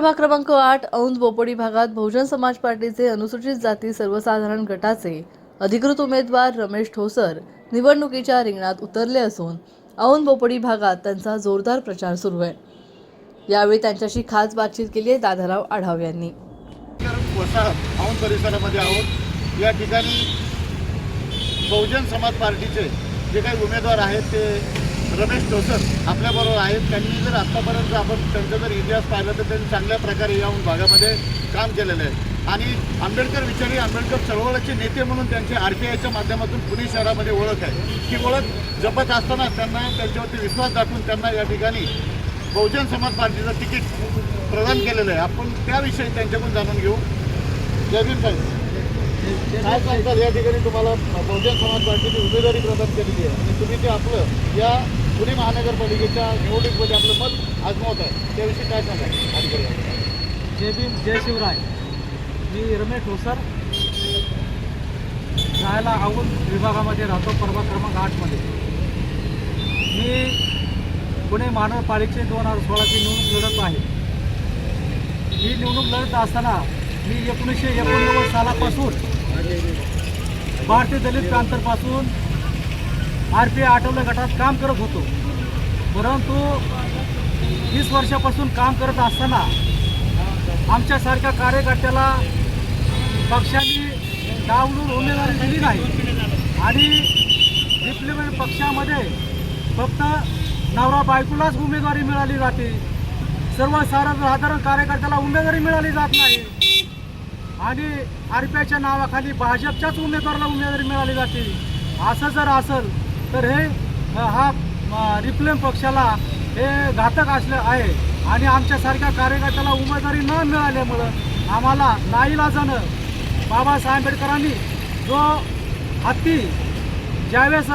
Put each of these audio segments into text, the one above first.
प्रभाग क्रमांक 8 औंध बोपोडी भागात बहुजन समाज पार्टीचे अनुसूचित जाती सर्वसाधारण गटाचे अधिकृत उमेदवार रमेश ठोसर निवडणुकीच्या रिंगणात उतरले असून औंध बोपोडी भागात त्यांचा जोरदार प्रचार सुरू आहे। यावेळी त्यांच्याशी खास बातचीत केली आहे दादाराव आढाव यांनी। औंध परिसरामध्ये आहोत। या ठिकाणी बहुजन समाज पार्टीचे जे काही उमेदवार आहेत ते रमेश ठोसर आपल्याबरोबर आहेत। त्यांनी जर आत्तापर्यंत आपण त्यांचा जर इतिहास पाहिला तर त्यांनी चांगल्या प्रकारे या भागामध्ये काम केलेलं आहे आणि आंबेडकर विचारी आंबेडकर चळवळीचे नेते म्हणून त्यांचे RTIच्या माध्यमातून पुणे शहरामध्ये ओळख आहे। ही ओळख जपत असताना त्यांना त्यांच्यावरती विश्वास दाखवून त्यांना या ठिकाणी बहुजन समाज पार्टीचं तिकीट प्रदान केलेलं आहे। आपण त्याविषयी त्यांच्याकडून जाणून घेऊ। जय भीम साहेब, काय सांगतात या ठिकाणी तुम्हाला बहुजन समाज पार्टीची उमेदवारी प्रदान केलेली आहे आणि तुम्ही ते आपलं या पुणे महानगरपालिकेच्या निवडणुकीमध्ये आपलं मत आजमावत आहे, त्याविषयी काय सांगाल अधिकारी? जय भीम, जय शिवराय। मी रमेश ठोसर, राहायला औंध विभागामध्ये राहतो, प्रभाग क्रमांक 8मध्ये। मी पुणे महानगरपालिकेची 2016ची निवडणूक लढत आहे। ही निवडणूक लढत असताना मी 1989 सालापासून भारतीय दलित पॅंथरपासून RPI आठवले गटात काम करत होतो, परंतु 20 वर्षापासून काम करत असताना आमच्यासारख्या कार्यकर्त्याला पक्षाने डावलून उमेदवारी दिली नाही आणि रिपब्लिकन पक्षामध्ये फक्त नवरा बायकोलाच उमेदवारी मिळाली जाते, सर्वसाधारण कार्यकर्त्याला उमेदवारी मिळाली जात नाही आणि RPIच्या नावाखाली भाजपच्याच उमेदवाराला उमेदवारी मिळाली जाते। असं जर असेल तर हे रिपब्लिकन पक्षाला हे घातक असलं आहे आणि आमच्यासारख्या कार्यकर्त्याला उमेदवारी न मिळाल्यामुळं आम्हाला नाईलाजानं बाबासाहेब आंबेडकरांनी जो हत्ती ज्यावेळेस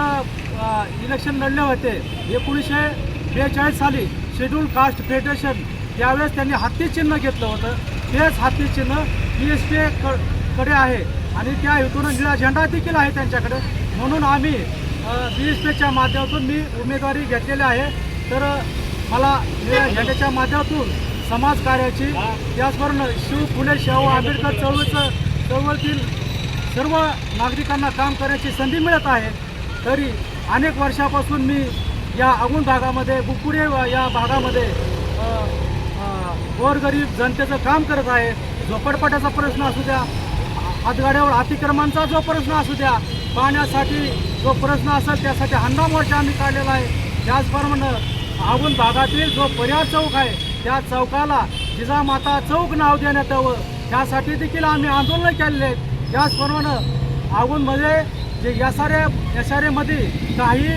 इलेक्शन लढले होते 1942 साली शेड्यूल कास्ट फेडरेशन, त्यावेळेस त्यांनी हत्ती चिन्ह घेतलं होतं। तेच हत्ती चिन्ह BSP कडे आहे आणि त्या हेतून निळा झेंडा देखील आहे त्यांच्याकडे, म्हणून आम्ही BSPच्या माध्यमातून मी उमेदवारी घेतलेली आहे। तर मला निळ्या झेंड्याच्या माध्यमातून समाजकार्याची, त्याचबरोबर फुले शाहू आंबेडकर चळवळीतील सर्व नागरिकांना काम करण्याची संधी मिळत आहे। तरी अनेक वर्षापासून मी या औंध भागामध्ये बोपोडी या भागामध्ये गोरगरीब जनतेचं काम करत आहे। झोपडपट्ट्याचा प्रश्न असू द्या, हातगाड्यावर अतिक्रमणाचा जो प्रश्न असू द्या, पाण्यासाठी जो प्रश्न असेल त्यासाठी हंडा मोर्चा आम्ही काढलेला आहे। त्याचप्रमाणे औंध भागातील जो पर्याय चौक आहे त्या चौकाला जिजामाता चौक नाव देण्यात यावं, त्यासाठी देखील आम्ही आंदोलन केलेले आहेत। त्याचप्रमाणे औंधमध्ये जे SRA काही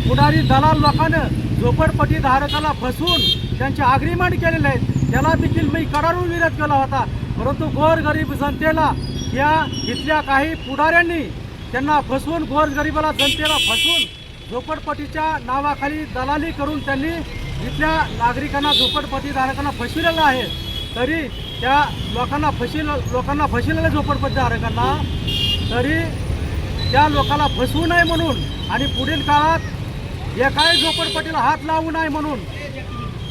पुढारी दलाल लोकांना झोपडपट्टी धारकाला फसवून त्यांचे अग्रीमेंट केलेले आहेत, त्याला देखील मी कडाडून विरोध केला होता। परंतु गोरगरीब जनतेला या इथल्या काही पुढाऱ्यांनी त्यांना फसवून, गोरगरिबाला जनतेला फसवून झोपडपट्टीच्या नावाखाली दलाली करून त्यांनी इथल्या नागरिकांना झोपडपट्टी धारकांना फसविलेलं आहे। तरी त्या लोकांना फसविलेल्या झोपडपट्टी धारकांना तरी त्या लोकांना फसवू नये म्हणून आणि पुढील काळात एकाही झोपडपट्टीला हात लावू नये म्हणून,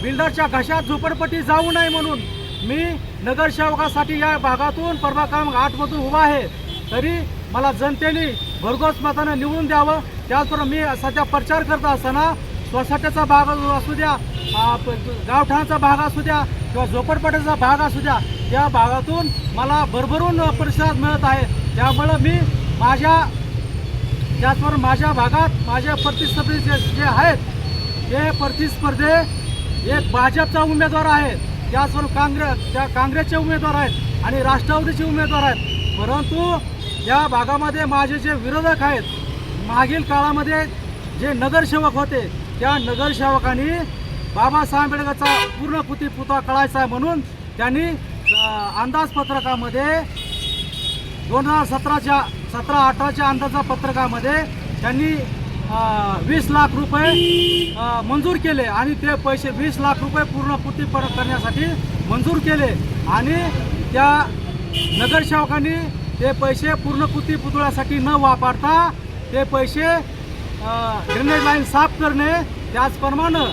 बिल्डरच्या घशात झोपडपट्टी जाऊ नये म्हणून मी नगरसेवकासाठी या भागातून प्रभाग क्रमांक 8मधून उभा आहे। तरी मला जनतेने भरघोस मताने निवडून द्यावं। त्याचबरोबर मी सध्या प्रचार करत असताना सोसायटीचा भाग असू द्या, गावठाणाचा भाग असू द्या किंवा झोपडपट्टीचा भाग असू द्या, त्या भागातून मला भरभरून प्रतिसाद मिळत आहे। त्यामुळं मी त्याचबरोबर माझ्या भागात माझे प्रतिस्पर्धी जे आहेत ते प्रतिस्पर्धी एक भाजपचा उमेदवार आहे, त्याचबरोबर काँग्रेसचे उमेदवार आहेत आणि राष्ट्रवादीचे उमेदवार आहेत। परंतु या भागामध्ये माझे जे विरोधक आहेत, मागील काळामध्ये जे नगरसेवक होते त्या नगरसेवकांनी बाबासाहेब आंबेडकरचा पूर्ण पुतळा काढायचा आहे म्हणून त्यांनी अंदाजपत्रकामध्ये 2017-18च्या अंदाजपत्रकामध्ये त्यांनी 20 लाख रुपये मंजूर केले आणि ते पैसे 20 लाख रुपये पूर्ण परत करण्यासाठी मंजूर केले आणि त्या नगरसेवकांनी ते पैसे पूर्ण पुतळ्यासाठी न वापरता ते पैसे ड्रेनेज लाईन साफ करणे, त्याचप्रमाणे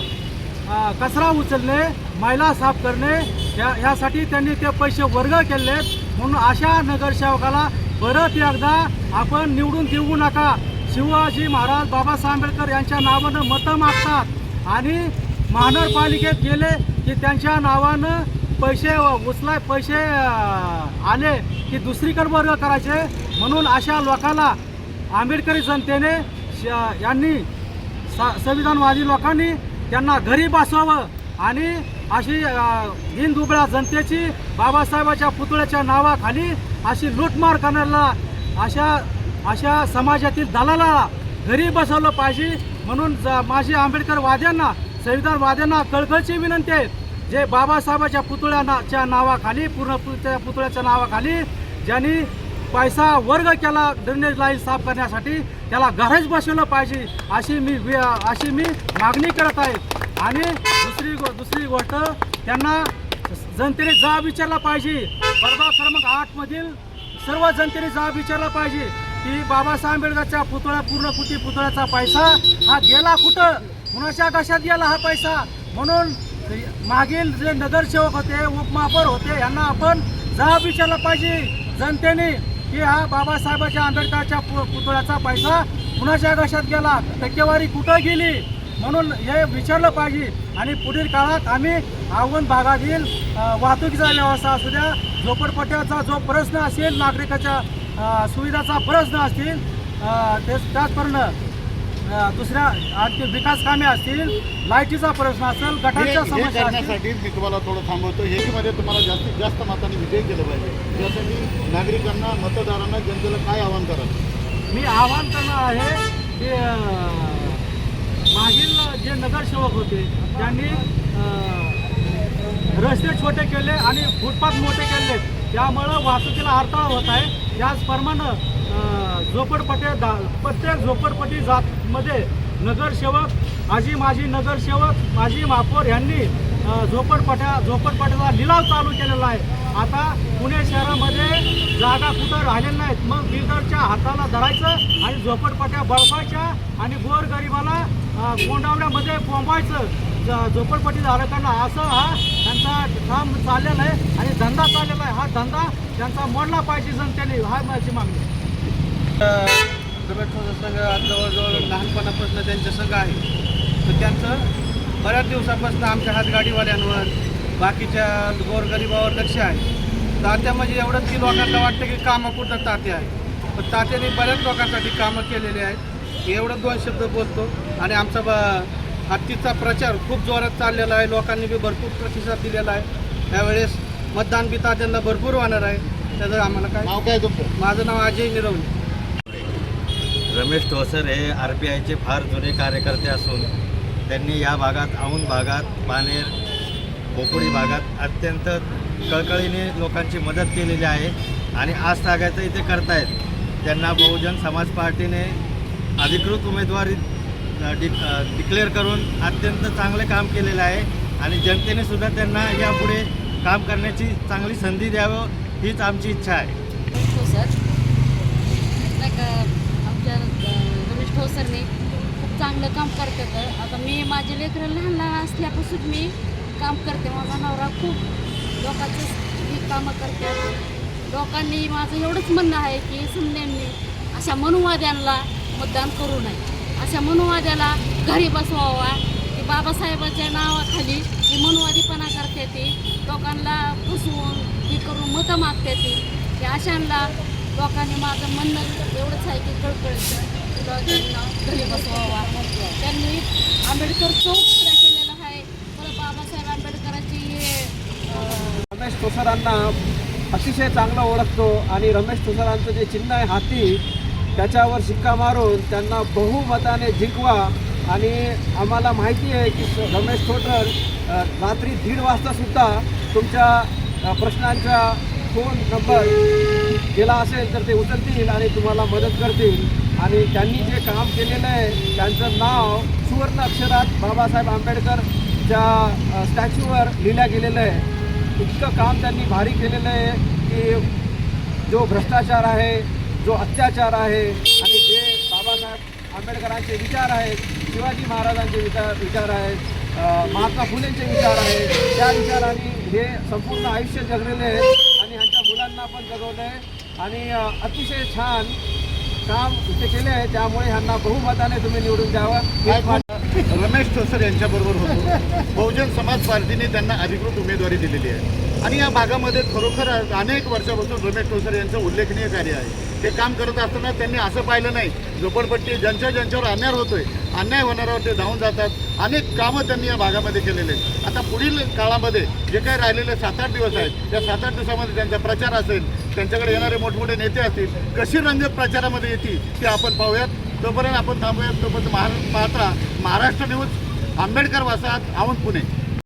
कचरा उचलणे, मैला साफ करणे ह्यासाठी त्यांनी ते पैसे वर्ग केले आहेत. म्हणून अशा नगरसेवकाला परत एकदा आपण निवडून देऊ नका. शिवाजी महाराज बाबासाहेब आंबेडकर यांच्या नावानं मतं मागतात आणि महानगरपालिकेत गेले की त्यांच्या नावानं पैसे आले की दुसरीकडे वर्ग करायचे. म्हणून अशा लोकांना आंबेडकरी जनतेने यांनी संविधानवादी लोकांनी त्यांना घरी बसवावं आणि अशी दीनदुबळ्या जनतेची बाबासाहेबाच्या पुतळ्याच्या नावाखाली अशी लूटमार करण्याला अशा समाजातील दलाला घरी बसवलं पाहिजे. म्हणून माझी आंबेडकरवाद्यांना संविधानवाद्यांना कळकळीची विनंती आहे, जे बाबासाहेबाच्या पुतळ्याच्या नावाखाली पुतळ्याच्या नावाखाली ज्यांनी पैसा वर्ग केला ड्रेनेज लाईन साफ करण्यासाठी त्याला घरच बसवलं पाहिजे अशी मी मागणी करत आहे. आणि दुसरी गोष्ट त्यांना जनतेने जाब विचारला पाहिजे. प्रभाग क्रमांक 8 मधील सर्व जनतेने जाब विचारला पाहिजे की बाबासाहेब आंबेडकरच्या पुतळ्याचा पैसा हा गेला कुठं, कुणाच्या घशात गेला हा पैसा. म्हणून मागील जे नगरसेवक होते उपमहापौर होते यांना आपण जाब विचारला पाहिजे जनतेने की हा बाबासाहेबाच्या आंबेडकरच्या पुतळ्याचा पैसा कुणाच्या घशात गेला, टक्केवारी कुठं गेली, म्हणून हे विचारलं पाहिजे. आणि पुढील काळात आम्ही आवण भागातील वाहतुकीचा व्यवस्था असू द्या, झोपडपट्ट्याचा जो प्रश्न असेल, नागरिकाच्या सुविधाचा प्रश्न असतील, त्याचप्रमाणे दुसऱ्या आणखी विकास कामे असतील, लाईटीचा प्रश्न असेल, गटारच्या समस्या करण्यासाठी मी तुम्हाला थोडं थांबवतो. ह्याच्यामध्ये तुम्हाला जास्तीत जास्त मताने विजय केलं पाहिजे. यासाठी नागरिकांना, मतदारांना, जनतेला काय आवाहन कराल? मी आवाहन करणार आहे की मागील जे नगरसेवक होते त्यांनी रस्ते छोटे केले आणि फुटपाथ मोठे केले, त्यामुळं वाहतुकीला अडथळा होत आहे. त्याचप्रमाणे प्रत्येक झोपडपट्टी जातमध्ये नगरसेवक माजी नगरसेवक माजी महापौर यांनी झोपडपट्ट्याचा लिलाव चालू केलेला आहे. आता पुणे शहरामध्ये जागा कुठं राहिलेल्या नाहीत, मग बिल्डरच्या हाताला धरायचं आणि झोपडपट्ट्या बळवायच्या आणि गोरगरिबाला कोंडावड्यामध्ये कोंबायचं झोपडपट्टी धारकांना, असं हा त्यांचा काम चाललेलं आहे आणि धंदा चाललेला आहे. हा धंदा त्यांचा मोडला पाहिजे जनतेने, हा माझी मागणी. संघ जवळजवळ लहानपणापासून त्यांचं संघ आहे, तर त्यांचं बऱ्याच दिवसापासून आमच्या हातगाडीवाल्यांवर बाकीच्या गोरगरिबावर लक्ष आहे. तात्या म्हणजे एवढंच की लोकांना वाटतं की कामं कुठं तात्या आहे, पण तात्याने बऱ्याच लोकांसाठी कामं केलेली आहेत. एवढं 2 शब्द बोलतो. आणि आमचा हत्तीचा प्रचार खूप जोरात चाललेला आहे, लोकांनी बी भरपूर प्रतिसाद दिलेला आहे. त्यावेळेस मतदान बी तात्यांना भरपूर होणार आहे. त्याचं आम्हाला काय नाव काय तुमचं? माझं नाव अजय निरवणे. रमेश ठोसर हे RPIचे फार जुने कार्यकर्ते असून त्यांनी या भागात, औंध भागात, पानेर, बोपोडी भागात अत्यंत कळकळीने लोकांची मदत केलेली आहे आणि आज तागायचं इथे करतायत. त्यांना बहुजन समाज पार्टीने अधिकृत उमेदवारी डिक्लेअर करून अत्यंत चांगले काम केलेलं आहे आणि जनतेने सुद्धा त्यांना यापुढे काम करण्याची चांगली संधी द्यावं हीच आमची इच्छा आहे. सर आमच्या रमेश ठोसरने खूप चांगलं काम करतात. आता मी माझे लेकरं लहान असल्यापासून मी काम करते. माझा नवरा खूप लोकांचं कामं करतात. लोकांनी माझं एवढंच म्हणणं आहे की समजांनी अशा मनुवाद्यांना मतदान करू नये, अशा मनुवाद्याला घरी बसवावा. की बाबासाहेबाच्या नावाखाली ही मनुवादीपणा करते, ती लोकांना फसवून हे करून मतं मागते, ती अशांना लोकांनी माझं म्हणणं एवढंच आहे की त्यांना घरी बसवावा. त्यांनी आंबेडकर चौक खुला केलेला आहे. परत बाबासाहेब आंबेडकरांची रमेश ठोसरांना अतिशय चांगला ओळखतो आणि रमेश ठोसरांचं जे चिन्ह आहे हाती, त्याच्यावर शिक्का मारून त्यांना बहुमताने जिंकवा. आणि आम्हाला माहिती आहे की रमेश ठोसर रात्री 1:30 वाजतासुद्धा तुमच्या प्रश्नांचा फोन नंबर गेला असेल तर ते उचलतील आणि तुम्हाला मदत करतील. आणि त्यांनी जे काम केलेलं आहे त्यांचं नाव सुवर्ण अक्षरात बाबासाहेब आंबेडकरच्या स्टॅच्यूवर लिहिलं गेलेलं आहे. इतकं काम त्यांनी भारी केलेलं आहे की जो भ्रष्टाचार आहे, जो अत्याचार आहे आणि जे बाबासाहेब आंबेडकरांचे विचार आहेत, शिवाजी महाराजांचे विचार आहेत, महात्मा फुलेंचे विचार आहेत. त्या विचाराने हे संपूर्ण आयुष्य जगलेले आहेत आणि ह्यांच्या मुलांना पण जगवलं आहे आणि अतिशय छान काम ते केले आहे. त्यामुळे ह्यांना बहुमताने तुम्ही निवडून द्यावं. हेच माझं रमेश ठोसर यांच्याबरोबर होतो. बहुजन समाज पार्टीने त्यांना अधिकृत उमेदवारी दिलेली आहे आणि या भागामध्ये खरोखर अनेक वर्षापासून रमेश ठोसर यांचं उल्लेखनीय कार्य आहे. ते काम करत असताना त्यांनी असं पाहिलं नाही झोपडपट्टी ज्यांच्यावर अन्याय होतोय, अन्याय होणाऱ्यावर ते धावून जातात. अनेक कामं त्यांनी या भागामध्ये केलेले आहेत. आता पुढील काळामध्ये जे काही राहिलेले 7-8 दिवस आहेत त्या 7-8 दिवसामध्ये त्यांचा प्रचार असेल, त्यांच्याकडे येणारे मोठमोठे नेते असतील, कशी रंगत प्रचारामध्ये येतील ते आपण पाहूयात. तोपर्यंत आपण थांबूयात. तोपर्यंत पाहता महाराष्ट्र न्यूज, आंबेडकर वसाहत, औंध, पुणे.